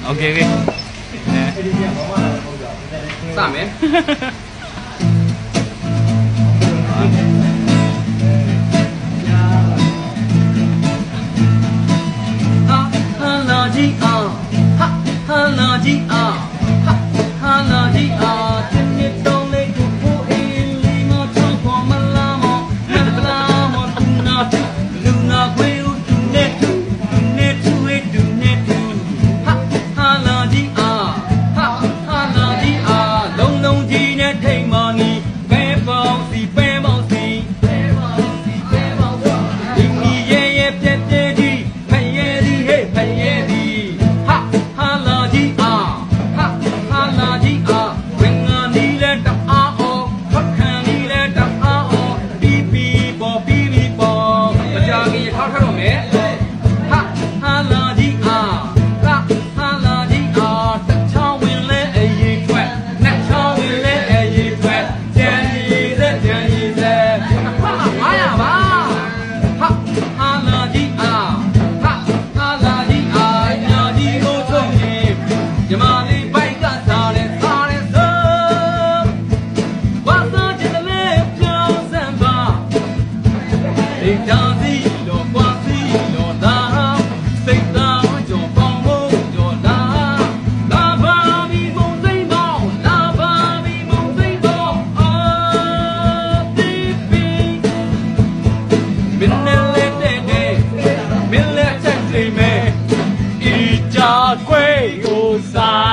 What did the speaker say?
Okay okay စမယ်ဟာလာကြီးအောင်ဟာလာကြီးအောင်ဟာလာကြီးအောင်ဒီနေ့တော့လေကိုကိုအင်းလီမချောင်းပေါ်မလာမောမလာမောတူနာလူနာခွေဦးတူနေတူနေတူဝေတူနေတူဟာလာကြီးအောင်ဟာလာကြီးအောင်လုံးလုံးကြီးနဲ့ထိတ်မော်နီပဲပေါင်းစီပဲပေါင်းစီဒီနီရဲ့ရဲ့ပြက်ပြက်ဒီဖရဲဒီဟဲ့ဖရဲဒီဟာလာကြီးအောင်ဟာလာကြီးအောင်ဝင်ငါနီလဲတအားအောင်ဖတ်ခံနီလဲတအားအောင်ပီပီပေါ်ပီပီပေါ်မကြခင်ရထားတော့မယ်ဟာလာကြီးအောင်ဟာလာကြီးအောင်တစ်ချောင်းဝင်လဲအရေးထွက်နှစ်ချောင်းဝင်လဲအရေးထွက်ကြံရည်စက်ဟာ900ပါဟာလာကြီးအောင်ဟာလာကြီးအောင်ညာကြီးကိုချုပ်ရင်ညီမလေးဘိုက်ကစားတယ်ဆိုဝါစားချင်တယ်လေပြောင်းစမ်းပါဒီတောင်စီတော့ကွာစီတော့ဒါစိတ်သားကြော်ပေါင်းဖို့ကြော်လာပါဘီမုံသိမ့်ပေါင်းလာပါဘီမုံသိမ့်ပေါင်းအာတီပီမင်းနဲ့လက်တဲ့မင်းလက်ချက်နေမယ်ဤကြွယ်ကိုစား